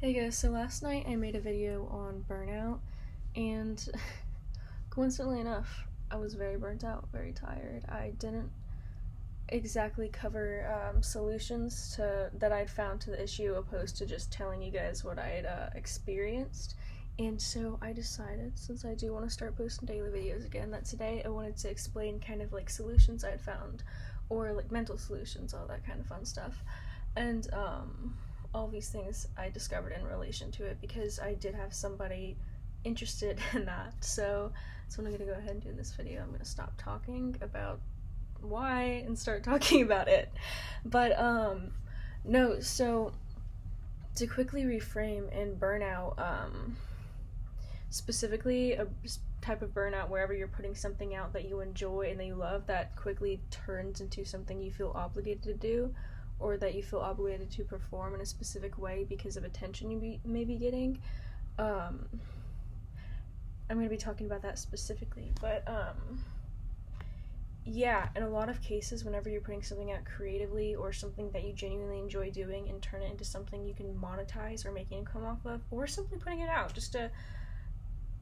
Hey guys, so last night I made a video on burnout, and coincidentally enough, I was very burnt out, very tired. I didn't exactly cover solutions that I'd found to the issue, opposed to just telling you guys what I had experienced. And so I decided, since I do want to start posting daily videos again, that today I wanted to explain kind of like solutions I'd found, or like mental solutions, all that kind of fun stuff. And all these things I discovered in relation to it because I did have somebody interested in that. So I'm gonna go ahead and do this video. I'm gonna stop talking about why and start talking about it. But no, so to quickly reframe in burnout, specifically a type of burnout wherever you're putting something out that you enjoy and that you love that quickly turns into something you feel obligated to do, or that you feel obligated to perform in a specific way because of attention you may be getting. I'm going to be talking about that specifically, but yeah, in a lot of cases, whenever you're putting something out creatively or something that you genuinely enjoy doing and turn it into something you can monetize or make income off of, or simply putting it out just to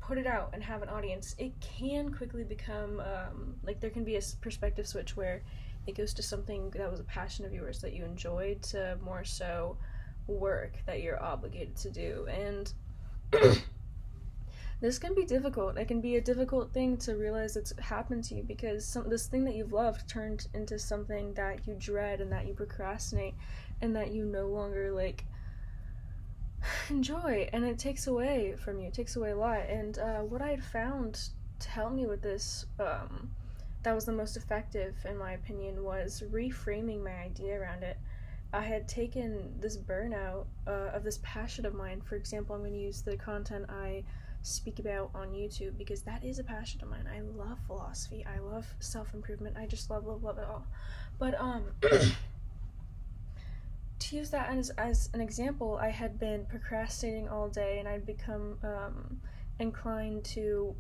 put it out and have an audience, it can quickly become like there can be a perspective switch where it goes to something that was a passion of yours that you enjoyed to more so work that you're obligated to do. And this can be difficult. It can be a difficult thing to realize it's happened to you because this thing that you've loved turned into something that you dread and that you procrastinate and that you no longer like enjoy, and it takes away from you. It takes away a lot. And what I had found to help me with this, that was the most effective in my opinion, was reframing my idea around it. I had taken this burnout of this passion of mine. For example, I'm going to use the content I speak about on YouTube because that is a passion of mine. I love philosophy. I love self-improvement. I just love it all. But to use that as an example, I had been procrastinating all day and I'd become inclined to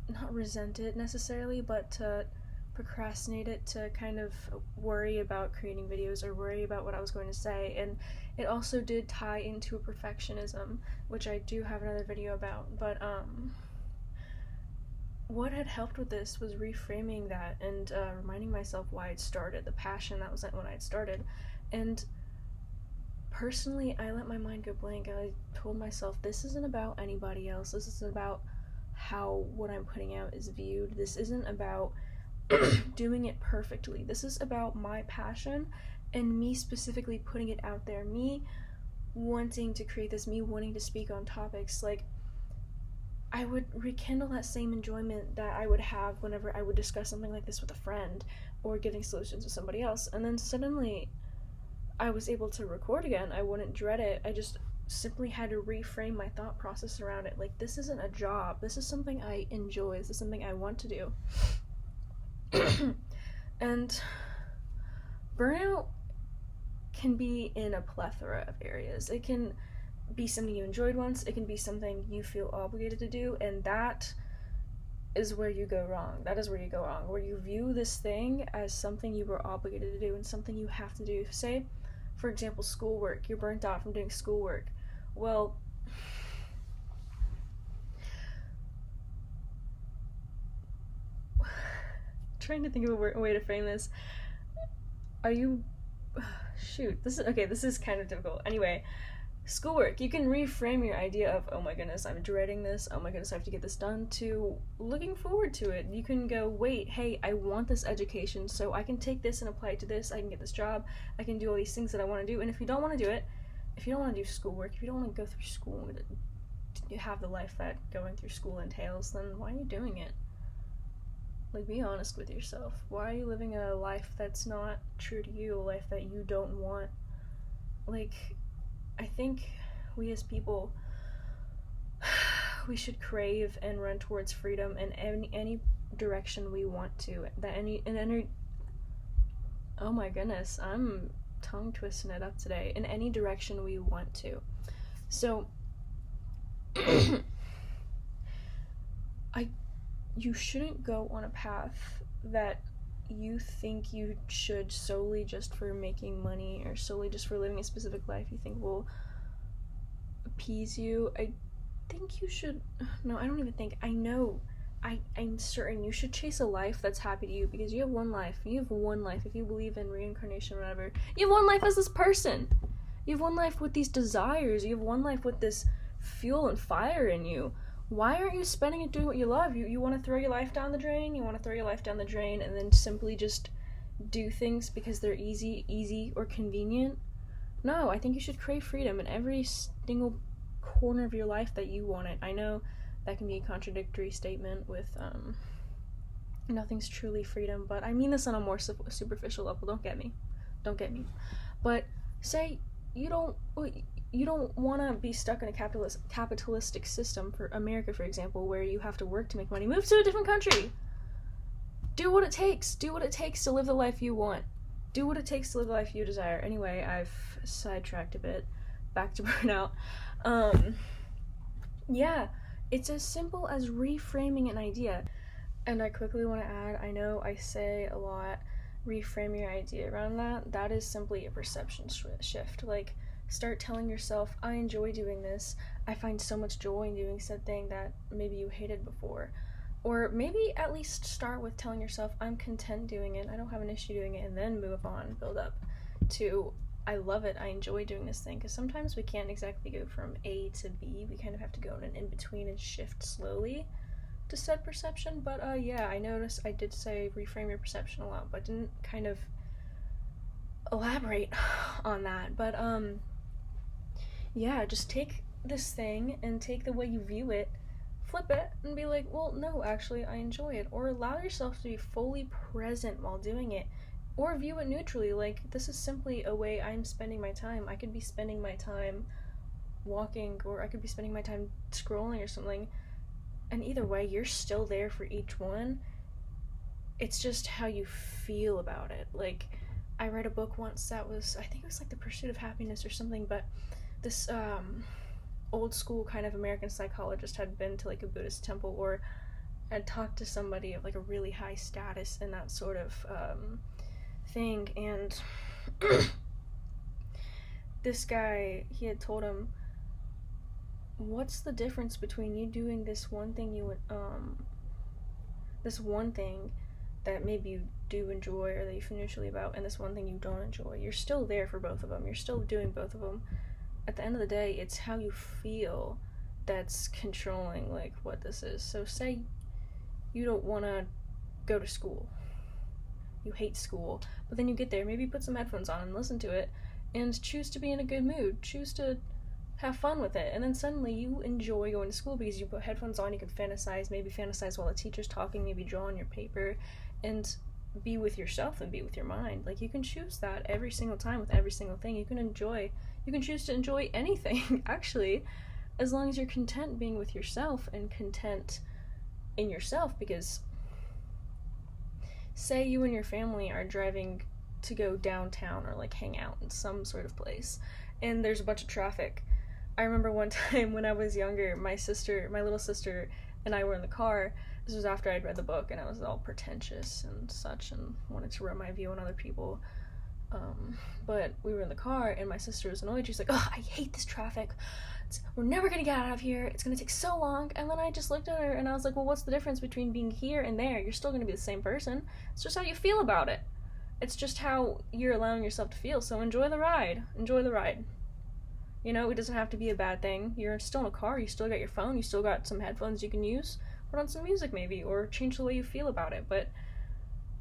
not resent it necessarily, but to procrastinate it, to kind of worry about creating videos or worry about what I was going to say. And it also did tie into a perfectionism, which I do have another video about. But what had helped with this was reframing that and reminding myself why I'd started, the passion that was when I'd started. And personally, I let my mind go blank. I told myself, this isn't about anybody else. This isn't about how what I'm putting out is viewed. This isn't about doing it perfectly. This is about my passion and me specifically putting it out there. Me wanting to create this, me wanting to speak on topics. Like, I would rekindle that same enjoyment that I would have whenever I would discuss something like this with a friend or giving solutions with somebody else. And then suddenly I was able to record again. I wouldn't dread it. I just simply had to reframe my thought process around it. Like, this isn't a job. This is something I enjoy. This is something I want to do. And burnout can be in a plethora of areas. It can be something you enjoyed once. It can be something you feel obligated to do. And that is where you go wrong. That is where you go wrong. Where you view this thing as something you were obligated to do and something you have to do. Say, for example, schoolwork. You're burnt out from doing schoolwork. Well, trying to think of a way to frame this. Are you... Shoot, this is kind of difficult. Anyway, schoolwork. You can reframe your idea of, oh my goodness, I'm dreading this, oh my goodness, I have to get this done, to looking forward to it. You can go, wait, hey, I want this education, so I can take this and apply it to this, I can get this job, I can do all these things that I want to do. And if you don't want to do it, if you don't want to do schoolwork, if you don't want to go through school and have the life that going through school entails, then why are you doing it? Like, be honest with yourself. Why are you living a life that's not true to you, a life that you don't want? Like, I think we as people, we should crave and run towards freedom in any direction we want to. Oh my goodness, I'm tongue twisting it up today. In any direction we want to. So, you shouldn't go on a path that you think you should solely just for making money or solely just for living a specific life. You think, well, appease you, I think you should, no, I don't even think, I know, I'm certain you should chase a life that's happy to you, because you have one life. If you believe in reincarnation or whatever, you have one life as this person. You have one life with these desires. You have one life with this fuel and fire in you. Why aren't you spending it doing what you love? You want to throw your life down the drain? You want to throw your life down the drain and then simply just do things because they're easy or convenient? No, I think you should crave freedom in every single corner of your life that you want it. I know that can be a contradictory statement with nothing's truly freedom, but I mean this on a more superficial level. Don't get me. But say you don't want to be stuck in a capitalistic system, for America, for example, where you have to work to make money. Move to a different country. Do what it takes to live the life you want. Do what it takes to live the life you desire. Anyway, I've sidetracked a bit. Back to Burnout. Yeah, it's as simple as reframing an idea. And I quickly want to add, I know I say a lot, reframe your idea around that. That is simply a perception shift. Like, start telling yourself, I enjoy doing this. I find so much joy in doing said thing that maybe you hated before. Or maybe at least start with telling yourself, I'm content doing it, I don't have an issue doing it, and then move on, build up to, I love it, I enjoy doing this thing. Because sometimes we can't exactly go from A to B. We kind of have to go in an in-between and shift slowly to said perception. But yeah, I noticed I did say reframe your perception a lot, but didn't kind of elaborate on that. But yeah, just take this thing and take the way you view it, flip it, and be like, well, no, actually, I enjoy it. Or allow yourself to be fully present while doing it. Or view it neutrally, like, this is simply a way I'm spending my time. I could be spending my time walking, or I could be spending my time scrolling or something. And either way, you're still there for each one. It's just how you feel about it. Like, I read a book once that was, I think it was like The Pursuit of Happiness or something, but this old school kind of American psychologist had been to like a Buddhist temple, or had talked to somebody of like a really high status in that sort of thing, and this guy, he had told him, what's the difference between you doing this one thing this one thing that maybe you do enjoy or that you feel neutrally about, and this one thing you don't enjoy? You're still there for both of them. You're still doing both of them. At the end of the day, it's how you feel that's controlling like what this is. So say you don't want to go to school. You hate school, but then you get there, maybe put some headphones on and listen to it, and choose to be in a good mood, choose to have fun with it, and then suddenly you enjoy going to school because you put headphones on, you can maybe fantasize while the teacher's talking, maybe draw on your paper, and be with yourself and be with your mind. Like, you can choose that every single time with every single thing. You can choose to enjoy anything, actually, as long as you're content being with yourself and content in yourself. Because say you and your family are driving to go downtown or like hang out in some sort of place, and there's a bunch of traffic. I remember one time when I was younger, my little sister and I were in the car. This was after I'd read the book and I was all pretentious and such and wanted to rub my view on other people. But we were in the car and my sister was annoyed. She's like, oh, I hate this traffic. We're never gonna get out of here. It's gonna take so long. And then I just looked at her and I was like, well, what's the difference between being here and there? You're still gonna be the same person. It's just how you feel about it. It's just how you're allowing yourself to feel. So enjoy the ride. Enjoy the ride. You know, it doesn't have to be a bad thing. You're still in a car. You still got your phone. You still got some headphones you can use. Put on some music maybe, or change the way you feel about it. But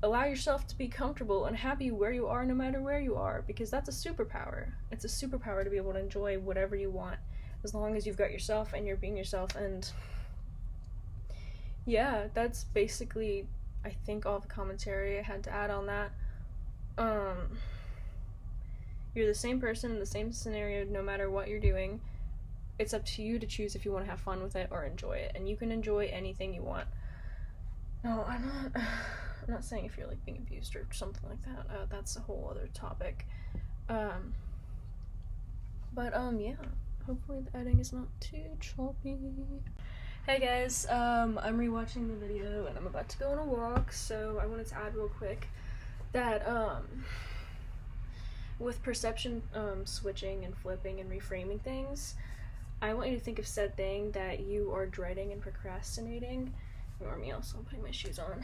allow yourself to be comfortable and happy where you are, no matter where you are, because that's a superpower. It's a superpower to be able to enjoy whatever you want, as long as you've got yourself and you're being yourself. And yeah, that's basically, I think, all the commentary I had to add on that. You're the same person in the same scenario no matter what you're doing. It's up to you to choose if you want to have fun with it or enjoy it, and you can enjoy anything you want. No, I'm not saying if you're like being abused or something like that. That's a whole other topic. Yeah. Hopefully the editing is not too choppy. Hey guys, I'm rewatching the video and I'm about to go on a walk, so I wanted to add real quick that with perception switching and flipping and reframing things, I want you to think of said thing that you are dreading and procrastinating. Ignore me also, I'm putting my shoes on.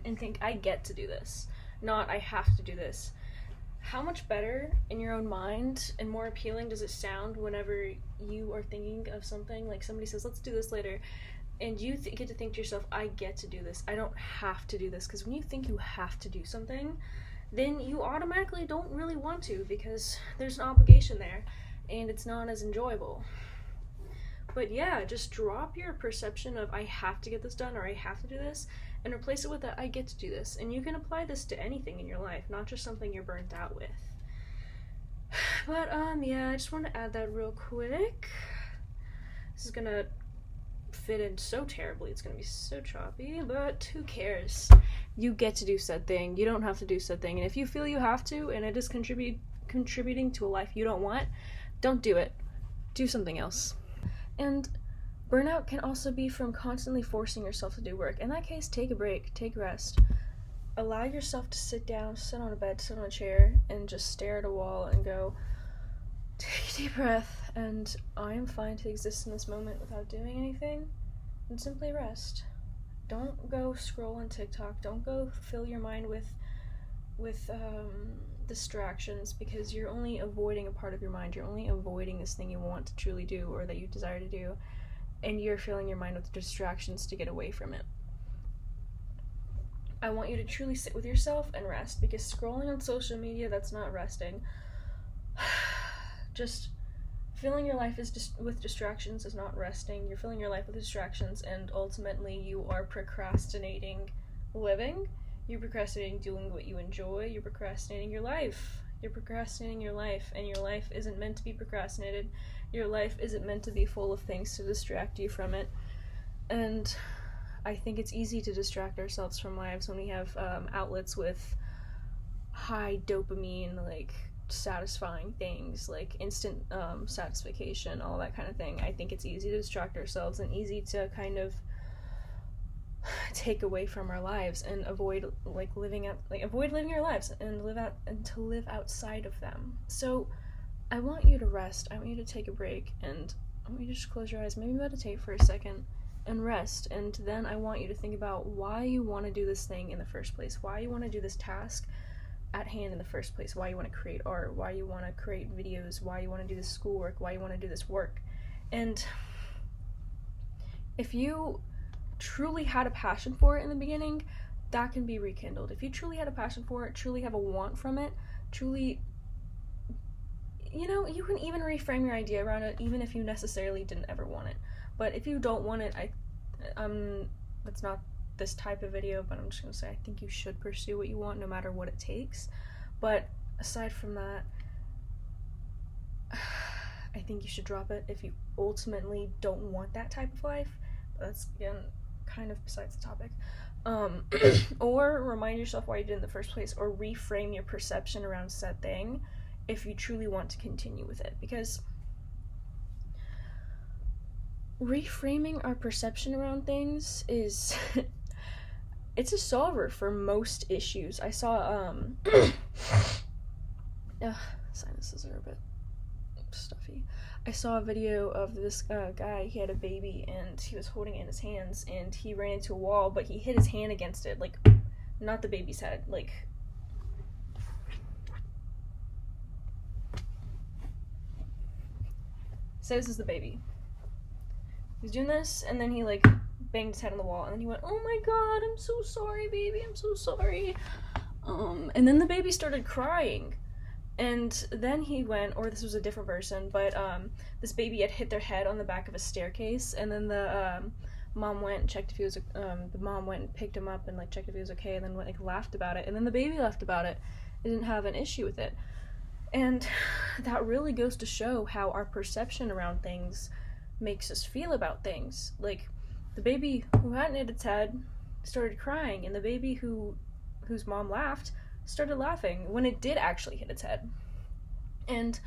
And think, I get to do this. Not, I have to do this. How much better in your own mind and more appealing does it sound whenever you are thinking of something, like somebody says, let's do this later, and you get to think to yourself, I get to do this. I don't have to do this. Because when you think you have to do something, then you automatically don't really want to, because there's an obligation there, and it's not as enjoyable. But yeah, just drop your perception of I have to get this done or I have to do this, and replace it with a I get to do this. And you can apply this to anything in your life, not just something you're burnt out with. But yeah, I just want to add that real quick. This is gonna fit in so terribly, it's gonna be so choppy, but who cares? You get to do said thing. You don't have to do said thing. And if you feel you have to, and it is contributing to a life you don't want, don't do it. Do something else. And burnout can also be from constantly forcing yourself to do work. In that case, take a break, take rest. Allow yourself to sit down, sit on a bed, sit on a chair, and just stare at a wall and go, take a deep breath, and I am fine to exist in this moment without doing anything, and simply rest. Don't go scroll on TikTok. Don't go fill your mind with distractions, because you're only avoiding a part of your mind. You're only avoiding this thing you want to truly do or that you desire to do, and you're filling your mind with distractions to get away from it. I want you to truly sit with yourself and rest, because scrolling on social media, that's not resting. Just filling your life with distractions is not resting. You're filling your life with distractions, and ultimately you are procrastinating living. You're procrastinating doing what you enjoy. You're procrastinating your life. You're procrastinating your life, and your life isn't meant to be procrastinated. Your life isn't meant to be full of things to distract you from it. And I think it's easy to distract ourselves from lives when we have outlets with high dopamine, like satisfying things, like instant satisfaction, all that kind of thing. I think it's easy to distract ourselves and easy to kind of take away from our lives and avoid living our lives and to live outside of them. So I want you to rest. I want you to take a break, and I want you to just close your eyes, maybe meditate for a second and rest. And then I want you to think about why you want to do this thing in the first place, why you want to do this task at hand in the first place, why you want to create art, why you want to create videos, why you want to do this schoolwork, why you want to do this work. And if you truly had a passion for it in the beginning, that can be rekindled. If you truly had a passion for it, truly have a want from it, truly, you can even reframe your idea around it, even if you necessarily didn't ever want it. But if you don't want it, that's not this type of video, but I'm just gonna say I think you should pursue what you want no matter what it takes. But aside from that, I think you should drop it if you ultimately don't want that type of life. But that's, again, kind of besides the topic. Or remind yourself why you did it in the first place, or reframe your perception around said thing if you truly want to continue with it. Because reframing our perception around things is it's a solver for most issues. I saw sinuses are a bit stuffy. I saw a video of this guy. He had a baby and he was holding it in his hands, and he ran into a wall, but he hit his hand against it, like not the baby's head, like say this is the baby. He was doing this, and then he banged his head on the wall, and then he went, "Oh my god, I'm so sorry, baby, I'm so sorry." And then the baby started crying, and then he went, or this was a different person, but this baby had hit their head on the back of a staircase, and then the mom went and checked if he was, the mom went and picked him up and checked if he was okay, and then laughed about it, and then the baby laughed about it. It didn't have an issue with it. And that really goes to show how our perception around things makes us feel about things. Like, the baby who hadn't hit its head started crying, and the baby whose mom laughed started laughing when it did actually hit its head. And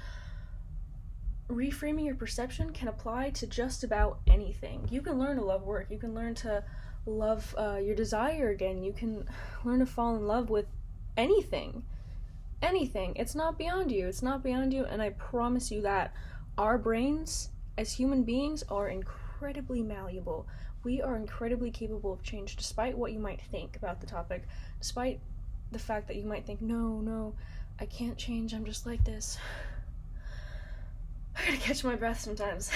reframing your perception can apply to just about anything. You can learn to love work. You can learn to love your desire again. You can learn to fall in love with anything. Anything. It's not beyond you. It's not beyond you, and I promise you that our brains as human beings, are incredibly malleable. We are incredibly capable of change, despite what you might think about the topic, despite the fact that you might think, no, I can't change, I'm just like this. I gotta catch my breath sometimes.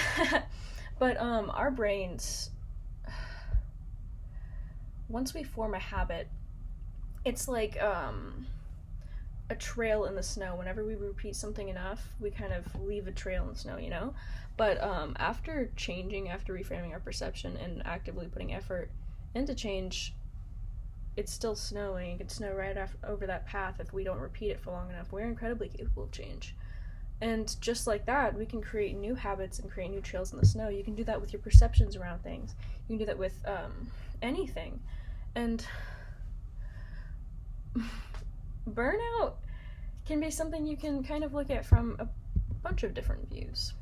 But our brains, once we form a habit, it's like a trail in the snow. Whenever we repeat something enough, we kind of leave a trail in the snow, you know? But after reframing our perception and actively putting effort into change, it's still snowing. It could snow right over that path if we don't repeat it for long enough. We're incredibly capable of change. And just like that, we can create new habits and create new trails in the snow. You can do that with your perceptions around things. You can do that with anything. And burnout can be something you can kind of look at from a bunch of different views.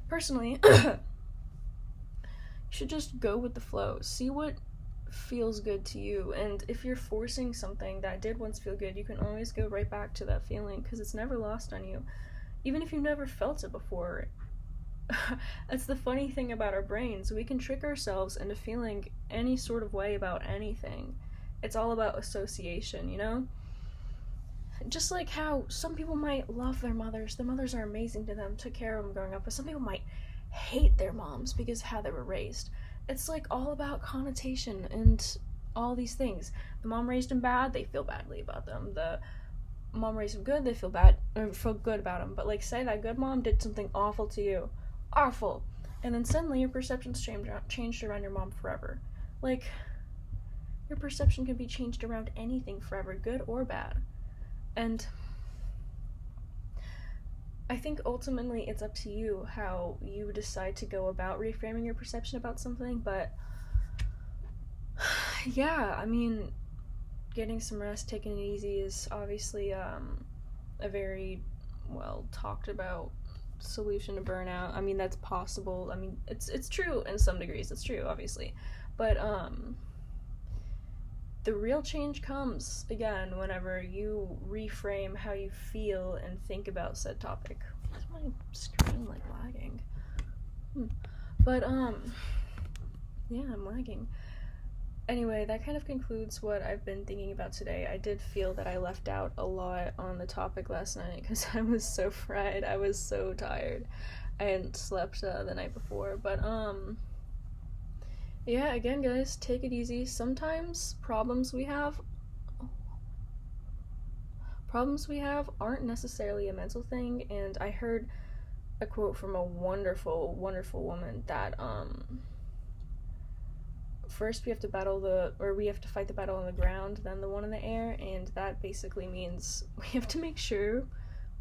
Personally, you should just go with the flow. See what feels good to you, and if you're forcing something that did once feel good, you can always go right back to that feeling, because it's never lost on you, even if you've never felt it before. That's the funny thing about our brains. We can trick ourselves into feeling any sort of way about anything. It's all about association, you know? Just like how some people might love their mothers are amazing to them, took care of them growing up, but some people might hate their moms because of how they were raised. It's like all about connotation and all these things. The mom raised them bad, they feel badly about them. The mom raised them good, they feel good about them. But like, say that good mom did something awful to you. Awful. And then suddenly your perception's changed around your mom forever. Like, your perception can be changed around anything forever, good or bad. And I think ultimately it's up to you how you decide to go about reframing your perception about something, but yeah, I mean, getting some rest, taking it easy is obviously a very well talked about solution to burnout. I mean, that's possible. I mean, it's true in some degrees. It's true, obviously, but the real change comes, again, whenever you reframe how you feel and think about said topic. Why is my screen, like, lagging? But, yeah, I'm lagging. Anyway, that kind of concludes what I've been thinking about today. I did feel that I left out a lot on the topic last night, because I was so fried. I was so tired. I hadn't slept the night before, but, yeah, again, guys, take it easy. Sometimes problems we have aren't necessarily a mental thing, and I heard a quote from a wonderful, wonderful woman that, first we have to fight the battle on the ground, then the one in the air, and that basically means we have to make sure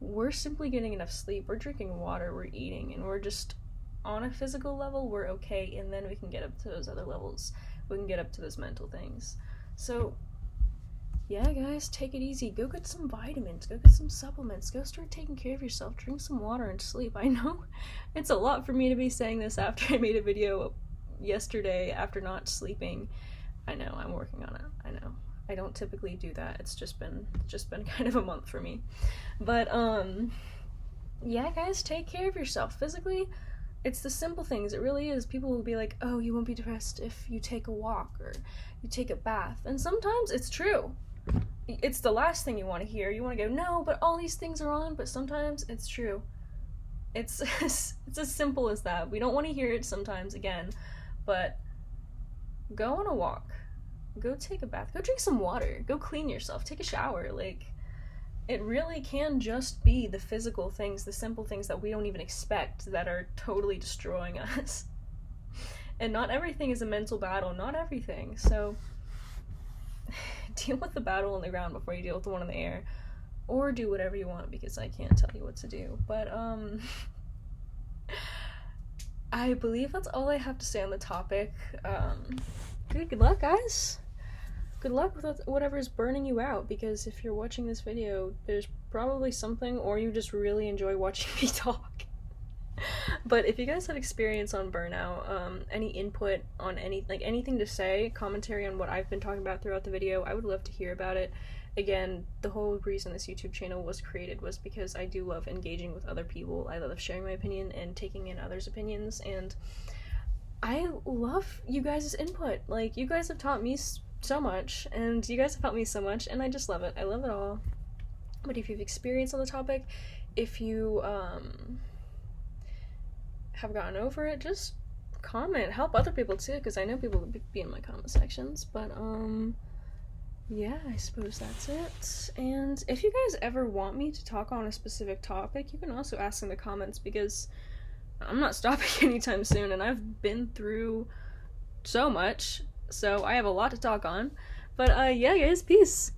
we're simply getting enough sleep, we're drinking water, we're eating, and we're just on a physical level, we're okay, and then we can get up to those other levels. We can get up to those mental things. So, yeah, guys, take it easy. Go get some vitamins. Go get some supplements. Go start taking care of yourself. Drink some water and sleep. I know it's a lot for me to be saying this after I made a video yesterday after not sleeping. I know, I'm working on it. I know. I don't typically do that. It's just been kind of a month for me. But, yeah, guys, take care of yourself. Physically, it's the simple things. It really is. People will be like, oh, you won't be depressed if you take a walk or you take a bath. And sometimes it's true. It's the last thing you want to hear. You want to go, no, but all these things are on. But sometimes it's true. It's as simple as that. We don't want to hear it sometimes, again. But go on a walk. Go take a bath. Go drink some water. Go clean yourself. Take a shower. Like, it really can just be the physical things, the simple things that we don't even expect that are totally destroying us. And not everything is a mental battle, not everything. So, deal with the battle on the ground before you deal with the one in the air. Or do whatever you want, because I can't tell you what to do. But, I believe that's all I have to say on the topic. Good luck, guys. Good luck with whatever's burning you out, because if you're watching this video, there's probably something, or you just really enjoy watching me talk. But if you guys have experience on burnout, any input on anything to say, commentary on what I've been talking about throughout the video, I would love to hear about it. again, the whole reason this YouTube channel was created was because I do love engaging with other people. I love sharing my opinion and taking in others' opinions, and I love you guys' input. Like, you guys have taught me so much, and you guys have helped me so much, and I just love it. I love it all. But if you've experienced on the topic, if you have gotten over it, just comment. Help other people too, because I know people would be in my comment sections. But yeah, I suppose that's it. And if you guys ever want me to talk on a specific topic, you can also ask in the comments, because I'm not stopping anytime soon, and I've been through so much, so I have a lot to talk on. But yeah, guys, peace.